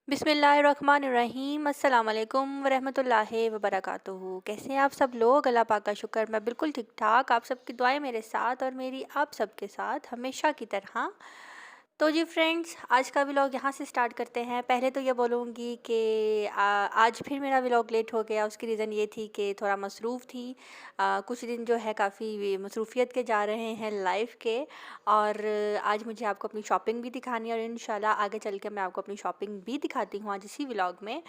बिस्मिल्लाहिर्रहमानिर्रहीम अस्सलाम वालेकुम वरहमतुल्लाहि वबरकातुहू। कैसे हैं आप सब लोग? अल्लाह पाक का शुक्र मैं बिल्कुल ठीक ठाक। आप सबकी दुआएं मेरे साथ और मेरी आप सबके साथ हमेशा की तरह। तो जी फ्रेंड्स, आज का व्लॉग यहाँ से स्टार्ट करते हैं। पहले तो ये बोलूँगी कि आज फिर मेरा व्लॉग लेट हो गया। उसकी रीज़न ये थी कि थोड़ा मसरूफ़ थी। कुछ दिन जो है काफ़ी मसरूफियत के जा रहे हैं लाइफ के। और आज मुझे आपको अपनी शॉपिंग भी दिखानी है और इंशाल्लाह आगे चल के मैं आपको अपनी शॉपिंग भी दिखाती हूँ आज इसी व्लॉग में।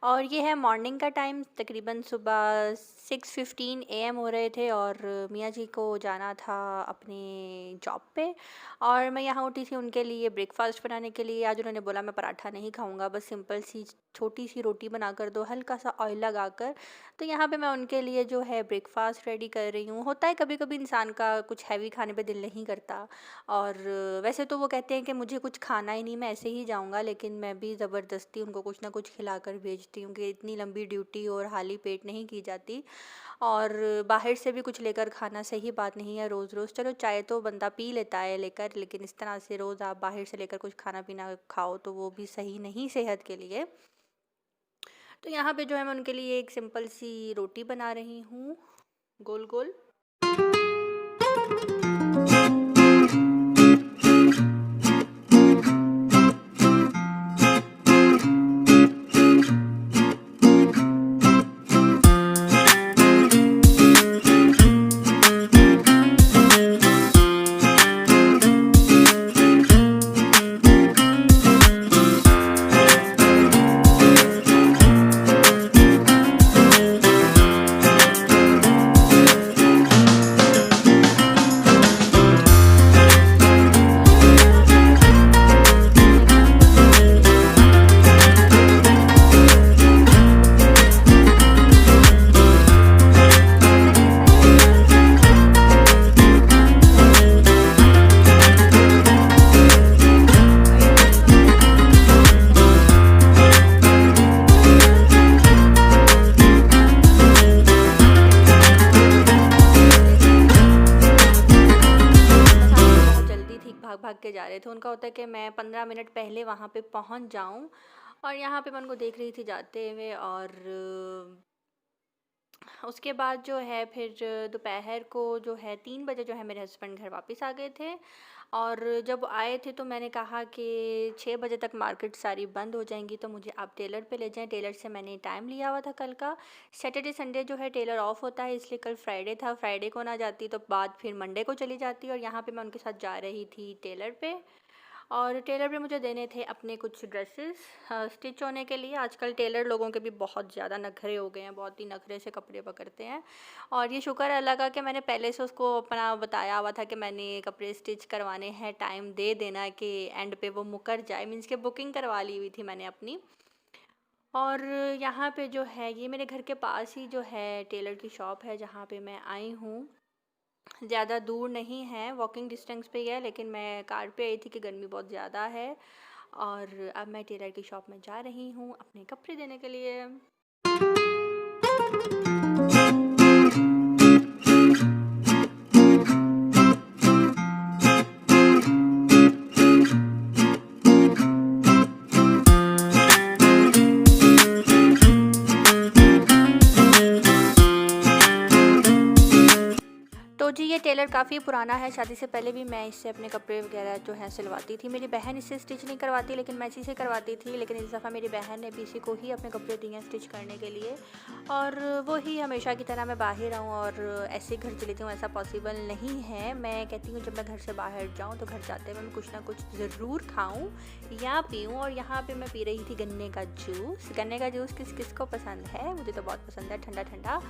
और ये है मॉर्निंग का टाइम, तकरीबन सुबह 6:15 AM हो रहे थे और मियाँ जी को जाना था अपने जॉब पे। और मैं यहाँ उठी थी उनके लिए ब्रेकफास्ट बनाने के लिए। आज उन्होंने बोला मैं पराठा नहीं खाऊंगा, बस सिंपल सी छोटी सी रोटी बना कर दो, हल्का सा ऑयल लगा कर। तो यहाँ पे मैं उनके लिए जो है ब्रेकफास्ट रेडी कर रही हूँ। होता है कभी कभी इंसान का कुछ हैवी खाने पे दिल नहीं करता। और वैसे तो वो कहते हैं कि मुझे कुछ खाना ही नहीं, मैं ऐसे ही जाऊँगा, लेकिन मैं भी ज़बरदस्ती उनको कुछ ना कुछ खिला कर भेजती हूँ कि इतनी लंबी ड्यूटी और खाली पेट नहीं की जाती। और बाहर से भी कुछ लेकर खाना सही बात नहीं है रोज़ रोज़। चलो चाय तो बंदा पी लेता है लेकर, लेकिन इस तरह से रोज़ आप बाहर से लेकर कुछ खाना पीना खाओ तो वो भी सही नहीं सेहत के लिए। तो यहाँ पे जो है मैं उनके लिए एक सिंपल सी रोटी बना रही हूँ, गोल गोल। भाग भाग के जा रहे थे। उनका होता है कि मैं 15 मिनट पहले वहाँ पे पहुँच जाऊँ। और यहाँ पे मैं उनको देख रही थी जाते हुए। और उसके बाद जो है फिर दोपहर को जो है 3 बजे जो है मेरे हस्बैंड घर वापस आ गए थे। और जब आए थे तो मैंने कहा कि 6 बजे तक मार्केट सारी बंद हो जाएंगी तो मुझे आप टेलर पे ले जाएं। टेलर से मैंने टाइम लिया हुआ था कल का। सैटरडे संडे जो है टेलर ऑफ होता है, इसलिए कल फ्राइडे था। फ्राइडे को ना जाती तो बाद फिर मंडे को चली जाती। और यहाँ पे मैं उनके साथ जा रही थी टेलर पे। और टेलर पे मुझे देने थे अपने कुछ ड्रेसेस स्टिच होने के लिए। आजकल टेलर लोगों के भी बहुत ज़्यादा नखरे हो गए हैं, बहुत ही नखरे से कपड़े पकड़ते हैं। और ये शुक्र है अल्लाह का कि मैंने पहले से उसको अपना बताया हुआ था कि मैंने कपड़े स्टिच करवाने हैं, टाइम दे देना कि एंड पे वो मुकर जाए। मीन्स के बुकिंग करवा ली हुई थी मैंने अपनी। और यहाँ पे जो है ये मेरे घर के पास ही जो है टेलर की शॉप है जहाँ पे मैं आई हूँ। ज़्यादा दूर नहीं है, वॉकिंग डिस्टेंस पे ही है, लेकिन मैं कार पे आई थी कि गर्मी बहुत ज़्यादा है। और अब मैं टेलर की शॉप में जा रही हूँ अपने कपड़े देने के लिए। तो जी ये टेलर काफ़ी पुराना है। शादी से पहले भी मैं इससे अपने कपड़े वगैरह जो है सिलवाती थी। मेरी बहन इससे स्टिच नहीं करवाती लेकिन मैं इसी से करवाती थी। लेकिन इस दफ़ा मेरी बहन ने भी इसी को ही अपने कपड़े दिए हैं स्टिच करने के लिए। और वो ही हमेशा की तरह मैं बाहर आऊँ और ऐसे घर चली हूँ, ऐसा पॉसिबल नहीं है। मैं कहती हूँ जब मैं घर से बाहर जाऊँ तो घर जाते हुए मैं कुछ ना कुछ ज़रूर खाऊँ या पीऊँ। और यहाँ पर मैं पी रही थी गन्ने का जूस। गन्ने का जूस किस किस को पसंद है? मुझे तो बहुत पसंद है, ठंडा ठंडा।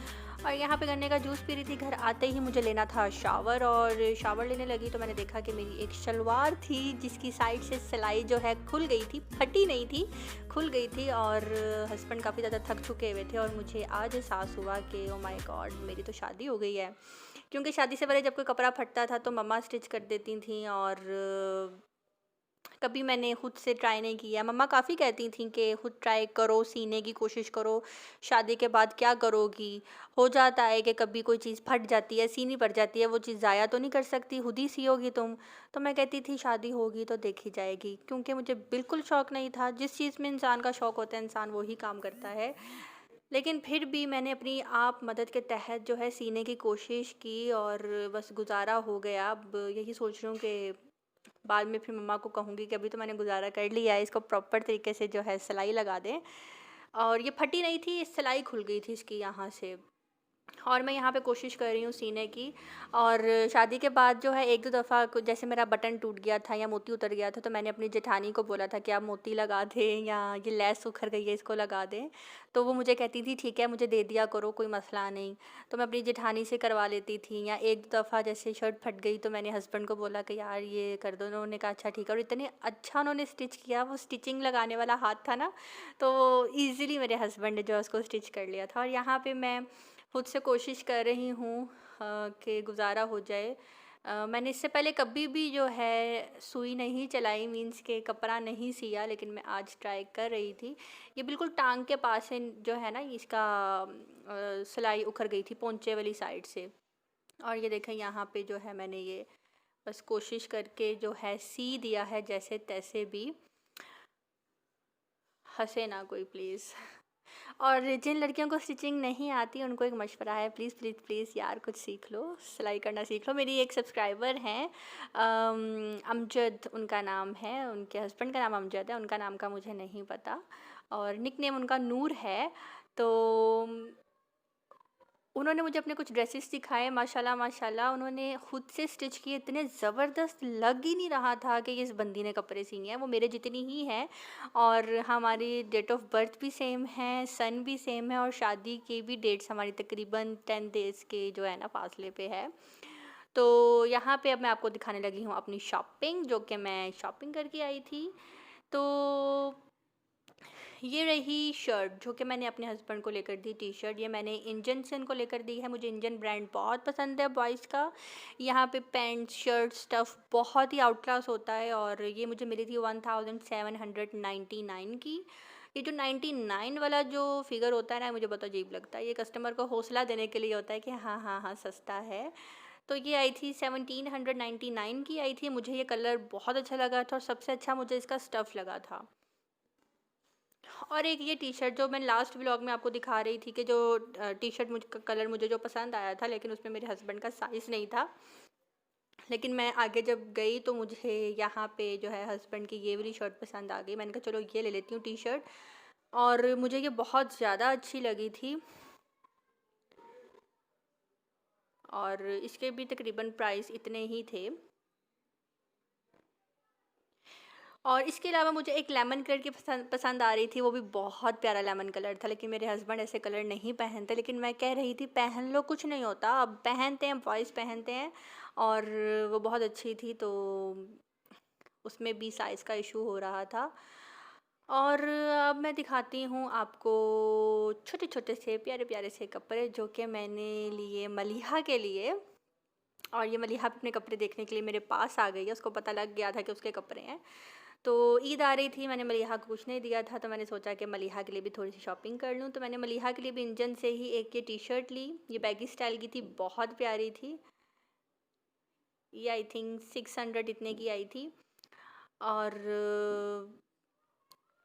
और यहाँ पे गन्ने का जूस पी रही थी। घर आते ही मुझे लेना था शावर। और शावर लेने लगी तो मैंने देखा कि मेरी एक शलवार थी जिसकी साइड से सिलाई जो है खुल गई थी, फटी नहीं थी, खुल गई थी। और हस्बैंड काफ़ी ज़्यादा थक चुके हुए थे और मुझे आज एहसास हुआ कि ओ माय गॉड मेरी तो शादी हो गई है। क्योंकि शादी से पहले जब कोई कपड़ा फटता था तो मम्मा स्टिच कर देती थी और कभी मैंने खुद से ट्राई नहीं किया। मम्मा काफ़ी कहती थी कि खुद ट्राई करो, सीने की कोशिश करो, शादी के बाद क्या करोगी? हो जाता है कि कभी कोई चीज़ फट जाती है, सीनी पड़ जाती है, वो चीज़ ज़ाया तो नहीं कर सकती, खुद ही सियोगी तुम। तो मैं कहती थी शादी होगी तो देखी जाएगी, क्योंकि मुझे बिल्कुल शौक़ नहीं था। जिस चीज़ में इंसान का शौक़ होता है, इंसान वही काम करता है। लेकिन फिर भी मैंने अपनी आप मदद के तहत जो है सीने की कोशिश की और बस गुज़ारा हो गया। अब यही सोच रही हूँ कि बाद में फिर मम्मा को कहूँगी कि अभी तो मैंने गुज़ारा कर लिया है, इसको प्रॉपर तरीके से जो है सिलाई लगा दें। और ये फटी नहीं थी, सिलाई खुल गई थी इसकी यहाँ से। और मैं यहाँ पे कोशिश कर रही हूँ सीने की। और शादी के बाद जो है 1-2 दफ़ा जैसे मेरा बटन टूट गया था या मोती उतर गया था, तो मैंने अपनी जेठानी को बोला था कि आप मोती लगा दें या ये लेस उखड़ गई है इसको लगा दें। तो वो मुझे कहती थी ठीक है मुझे दे दिया करो, कोई मसला नहीं। तो मैं अपनी जेठानी से करवा लेती थी। या 1-2 दफ़ा जैसे शर्ट फट गई तो मैंने हस्बैंड को बोला कि यार ये कर दो, उन्होंने कहा अच्छा ठीक है। और इतने अच्छा उन्होंने स्टिच किया, वो स्टिचिंग लगाने वाला हाथ था ना, तो ईज़िली मेरे हस्बैंड ने जो है उसको स्टिच कर लिया था। और यहाँ पे मैं खुद से कोशिश कर रही हूँ कि गुज़ारा हो जाए। मैंने इससे पहले कभी भी जो है सुई नहीं चलाई, मीन्स के कपड़ा नहीं सिया, लेकिन मैं आज ट्राई कर रही थी। ये बिल्कुल टांग के पास से जो है ना इसका सिलाई उखड़ गई थी पोंचे वाली साइड से। और ये देखें यहाँ पे जो है मैंने ये बस कोशिश करके जो है सी दिया है जैसे तैसे भी। हंसे ना कोई प्लीज़। और जिन लड़कियों को स्टिचिंग नहीं आती उनको एक मशवरा है, प्लीज़ प्लीज़ प्लीज़ यार कुछ सीख लो, सिलाई करना सीख लो। मेरी एक सब्सक्राइबर हैं अमजद उनका नाम है, उनके हस्बैंड का नाम अमजद है, उनका नाम का मुझे नहीं पता। और निकनेम उनका नूर है। तो उन्होंने मुझे अपने कुछ ड्रेसेस दिखाए, माशाल्लाह माशाल्लाह उन्होंने खुद से स्टिच किए, इतने ज़बरदस्त लग ही नहीं रहा था कि ये इस बंदी ने कपड़े सिए हैं। वो मेरे जितनी ही है और हमारी डेट ऑफ बर्थ भी सेम है, सन भी सेम है और शादी की भी डेट्स हमारी तकरीबन 10 डेज़ के जो है ना फासले पे है। तो यहाँ पे अब मैं आपको दिखाने लगी हूँ अपनी शॉपिंग, जो कि मैं शॉपिंग करके आई थी। तो ये रही शर्ट जो कि मैंने अपने हस्बैंड को लेकर दी। टी शर्ट ये मैंने इंजन से उनको लेकर दी है। मुझे इंजन ब्रांड बहुत पसंद है बॉयज़ का। यहाँ पे पैंट शर्ट स्टफ़ बहुत ही आउट क्लास होता है। और ये मुझे मिली थी 1799 की। ये जो 99 वाला जो फिगर होता है ना, मुझे बहुत अजीब लगता है। ये कस्टमर को हौसला देने के लिए होता है कि हाँ हाँ हाँ सस्ता है। तो ये आई थी 1799 की आई थी। मुझे ये कलर बहुत अच्छा लगा था और सबसे अच्छा मुझे इसका स्टफ़ लगा था। और एक ये टी शर्ट जो मैं लास्ट व्लॉग में आपको दिखा रही थी कि जो टी शर्ट मुझे कलर मुझे जो पसंद आया था, लेकिन उसमें मेरे हस्बैंड का साइज़ नहीं था। लेकिन मैं आगे जब गई तो मुझे यहाँ पे जो है हस्बैंड की ये वाली शर्ट पसंद आ गई। मैंने कहा चलो ये ले लेती हूँ टी शर्ट। और मुझे ये बहुत ज़्यादा अच्छी लगी थी। और इसके भी तकरीबन प्राइस इतने ही थे। और इसके अलावा मुझे एक लेमन कलर की पसंद आ रही थी, वो भी बहुत प्यारा लेमन कलर था। लेकिन मेरे हस्बैंड ऐसे कलर नहीं पहनते, लेकिन मैं कह रही थी पहन लो, कुछ नहीं होता, अब पहनते हैं, बॉयज़ पहनते हैं। और वो बहुत अच्छी थी, तो उसमें भी साइज़ का इशू हो रहा था। और अब मैं दिखाती हूँ आपको छोटे छोटे से प्यारे प्यारे से कपड़े जो कि मैंने लिए मलिहा के लिए। और ये मलिहा भी अपने कपड़े देखने के लिए मेरे पास आ गई है, उसको पता लग गया था कि उसके कपड़े हैं। तो ईद आ रही थी, मैंने मलिहा को कुछ नहीं दिया था, तो मैंने सोचा कि मलिहा के लिए भी थोड़ी सी शॉपिंग कर लूँ। तो मैंने मलिहा के लिए भी इंजन से ही एक ये टी शर्ट ली। ये बैगी स्टाइल की थी, बहुत प्यारी थी। ये आई थिंक 600 इतने की आई थी। और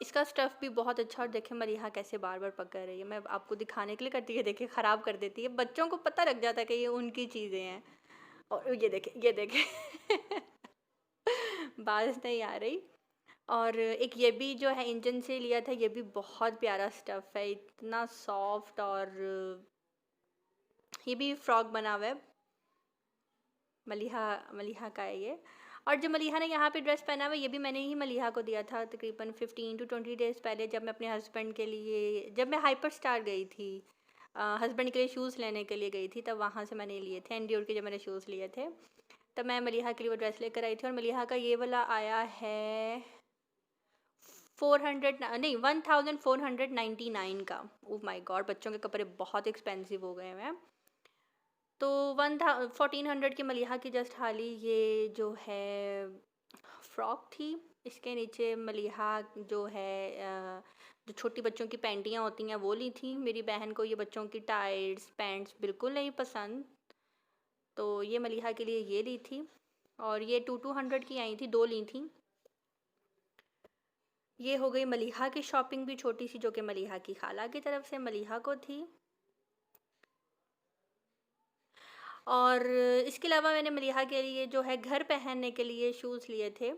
इसका स्टफ़ भी बहुत अच्छा। और देखें मलिहा कैसे बार बार पकड़ रही है, मैं आपको दिखाने के लिए करती है, देखिए ख़राब कर देती है। बच्चों को पता लग जाता है कि ये उनकी चीज़ें हैं। और ये देखें ये देखें बारिश नहीं आ रही। और एक ये भी जो है इंजन से लिया था, ये भी बहुत प्यारा स्टफ़ है, इतना सॉफ्ट। और ये भी फ्रॉक बना हुआ है, मलिहा मलिहा का है ये। और जो मलिहा ने यहाँ पे ड्रेस पहना हुआ है, ये भी मैंने ही मलिहा को दिया था तकरीबन 15 to 20 डेज़ पहले, जब मैं अपने हस्बैंड के लिए, जब मैं हाइपर स्टार गई थी हस्बैंड के लिए शूज़ लेने के लिए गई थी, तब वहाँ से मैंने लिए थे एंड्योर के, जब मैंने शूज़ लिए थे तब मैं मलिहा के लिए वो ड्रेस लेकर आई थी। और मलिहा का ये वाला आया है 400 नहीं 1499 का। ओह माय गॉड, बच्चों के कपड़े बहुत एक्सपेंसिव हो गए हैं। तो 1400 की मलिहा की जस्ट हाल ही ये जो है फ्रॉक थी, इसके नीचे मलिहा जो है जो छोटी बच्चों की पैंटियाँ होती हैं वो ली थी। मेरी बहन को ये बच्चों की टाइट्स पैंट्स बिल्कुल नहीं पसंद, तो ये मलिहा के लिए ये ली थी। और ये 200 की आई थी, 2 ली थी। ये हो गई मलिहा की शॉपिंग भी छोटी सी, जो कि मलिहा की खाला की तरफ से मलिहा को थी। और इसके अलावा मैंने मलिहा के लिए जो है घर पहनने के लिए शूज़ लिए थे।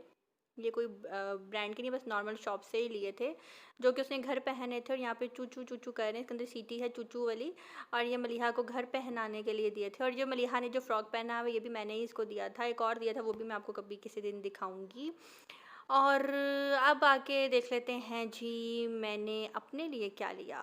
ये कोई ब्रांड के नहीं, बस नॉर्मल शॉप से ही लिए थे, जो कि उसने घर पहने थे। और यहाँ पे चूचू चूचू कर रहे हैं, इसके अंदर सीटी है चूचू वाली। और ये मलिहा को घर पहनाने के लिए दिए थे। और जो मलिहा ने जो फ़्रॉक पहना हुआ ये भी मैंने ही इसको दिया था। एक और दिया था, वो भी मैं आपको कभी किसी दिन दिखाऊंगी। और अब आके देख लेते हैं जी मैंने अपने लिए क्या लिया।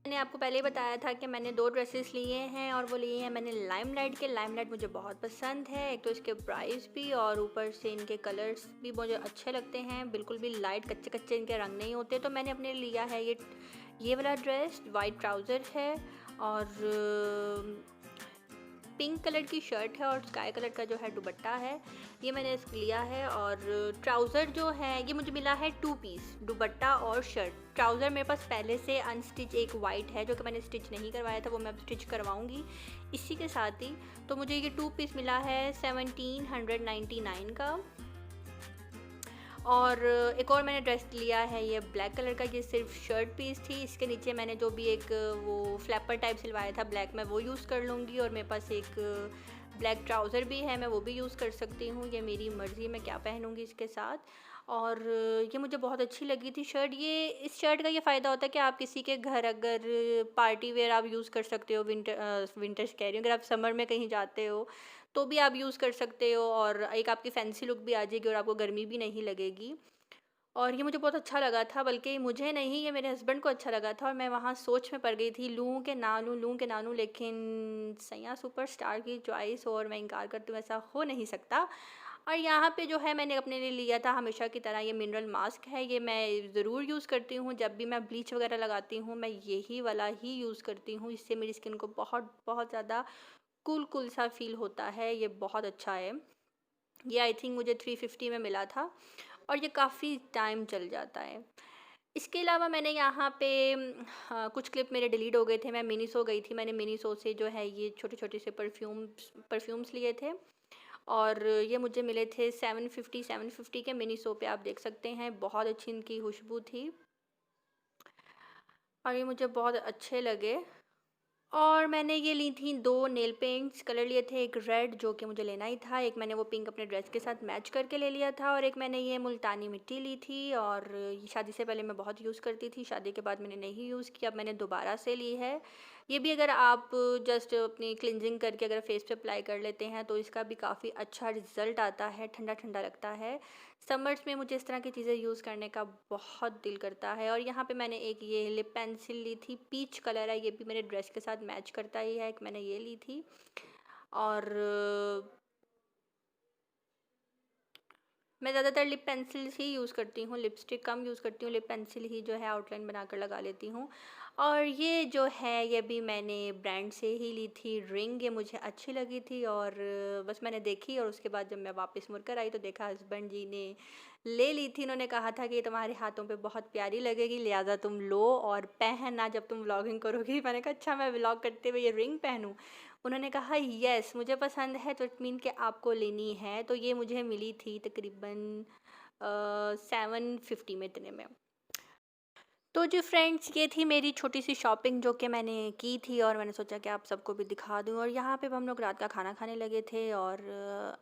मैंने आपको पहले ही बताया था कि मैंने 2 ड्रेसेस लिए हैं, और वो लिए हैं मैंने लाइमलाइट के। लाइमलाइट मुझे बहुत पसंद है, एक तो इसके प्राइस भी और ऊपर से इनके कलर्स भी मुझे अच्छे लगते हैं। बिल्कुल भी लाइट कच्चे कच्चे इनके रंग नहीं होते। तो मैंने अपने लिया है ये वाला ड्रेस। वाइट ट्राउज़र है और पिंक कलर की शर्ट है और स्काई कलर का जो है दुपट्टा है। ये मैंने लिया है। और ट्राउज़र जो है ये मुझे मिला है 2 पीस, दुपट्टा और शर्ट। ट्राउज़र मेरे पास पहले से अनस्टिच एक वाइट है, जो कि मैंने स्टिच नहीं करवाया था, वो मैं अब स्टिच करवाऊँगी इसी के साथ ही। तो मुझे ये 2 पीस मिला है 1799 का। और एक और मैंने ड्रेस लिया है ये ब्लैक कलर का, ये सिर्फ शर्ट पीस थी। इसके नीचे मैंने जो भी एक वो फ्लैपर टाइप सिलवाया था ब्लैक, मैं वो यूज़ कर लूँगी। और मेरे पास एक ब्लैक ट्राउज़र भी है, मैं वो भी यूज़ कर सकती हूँ। ये मेरी मर्ज़ी, मैं क्या पहनूँगी इसके साथ। और ये मुझे बहुत अच्छी लगी थी शर्ट। ये इस शर्ट का ये फ़ायदा होता है कि आप किसी के घर अगर पार्टी वेयर आप यूज़ कर सकते हो। विंटर्स कह रही हूँ, अगर आप समर में कहीं जाते हो तो भी आप यूज़ कर सकते हो। और एक आपकी फैंसी लुक भी आ जाएगी और आपको गर्मी भी नहीं लगेगी। और ये मुझे बहुत अच्छा लगा था, बल्कि मुझे नहीं, ये मेरे हस्बैंड को अच्छा लगा था। और मैं वहाँ सोच में पड़ गई थी, लूँ कि ना लूँ, लूँ कि ना लूँ। लेकिन सैया सुपरस्टार की चॉइस और मैं इनकार करती हूँ, ऐसा हो नहीं सकता। और यहाँ पे जो है मैंने अपने लिए लिया था हमेशा की तरह ये मिनरल मास्क है। ये मैं ज़रूर यूज़ करती हूँ, जब भी मैं ब्लीच वगैरह लगाती हूँ मैं यही वाला ही यूज़ करती हूँ। इससे मेरी स्किन को बहुत बहुत ज़्यादा कूल कूल सा फील होता है। ये बहुत अच्छा है। ये आई थिंक मुझे 350 में मिला था और ये काफ़ी टाइम चल जाता है। इसके अलावा मैंने यहाँ पे कुछ क्लिप मेरे डिलीट हो गए थे। मैं मिनीसो गई थी, मैंने मिनीसो से जो है ये छोटे-छोटे से परफ्यूम्स लिए थे। और ये मुझे मिले थे 750 के। मिनीसो पे आप देख सकते हैं, बहुत अच्छी इनकी खुशबू थी और ये मुझे बहुत अच्छे लगे। और मैंने ये ली थी 2 नेल पेंट्स कलर लिए थे, एक रेड जो कि मुझे लेना ही था, एक मैंने वो पिंक अपने ड्रेस के साथ मैच करके ले लिया था, और एक मैंने ये मुल्तानी मिट्टी ली थी। और ये शादी से पहले मैं बहुत यूज़ करती थी, शादी के बाद मैंने नहीं यूज़ किया, अब मैंने दोबारा से ली है। ये भी अगर आप जस्ट अपनी क्लिनजिंग करके अगर फेस पे अप्लाई कर लेते हैं तो इसका भी काफ़ी अच्छा रिज़ल्ट आता है, ठंडा ठंडा लगता है। समर्स में मुझे इस तरह की चीज़ें यूज़ करने का बहुत दिल करता है। और यहाँ पे मैंने एक ये लिप पेंसिल ली थी, पीच कलर है, ये भी मेरे ड्रेस के साथ मैच करता ही है, एक मैंने ये ली थी। और मैं ज़्यादातर लिप पेंसिल ही यूज़ करती हूँ, लिपस्टिक कम यूज़ करती हूँ, लिप पेंसिल ही जो है आउटलाइन बनाकर लगा लेती हूँ। और ये जो है ये भी मैंने ब्रांड से ही ली थी रिंग, ये मुझे अच्छी लगी थी। और बस मैंने देखी और उसके बाद जब मैं वापस मुड़ कर आई तो देखा हस्बैंड जी ने ले ली थी। उन्होंने कहा था कि ये तुम्हारे हाथों पे बहुत प्यारी लगेगी, लिहाजा तुम लो और पहनना जब तुम व्लॉगिंग करोगी। मैंने कहा अच्छा, मैं व्लॉग करते हुए ये रिंग पहनूँ? उन्होंने कहा यस मुझे पसंद है तो इट मीन कि आपको लेनी है। तो ये मुझे मिली थी तकरीबन 750 में, इतने में। तो जी फ्रेंड्स, ये थी मेरी छोटी सी शॉपिंग जो कि मैंने की थी, और मैंने सोचा कि आप सबको भी दिखा दूं। और यहाँ पे हम लोग रात का खाना खाने लगे थे। और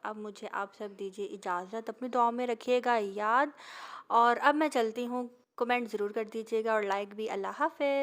अब मुझे आप सब दीजिए इजाज़त, अपनी दुआओं में रखिएगा याद। और अब मैं चलती हूँ, कमेंट ज़रूर कर दीजिएगा और लाइक भी। अल्लाह हाफ़िज़।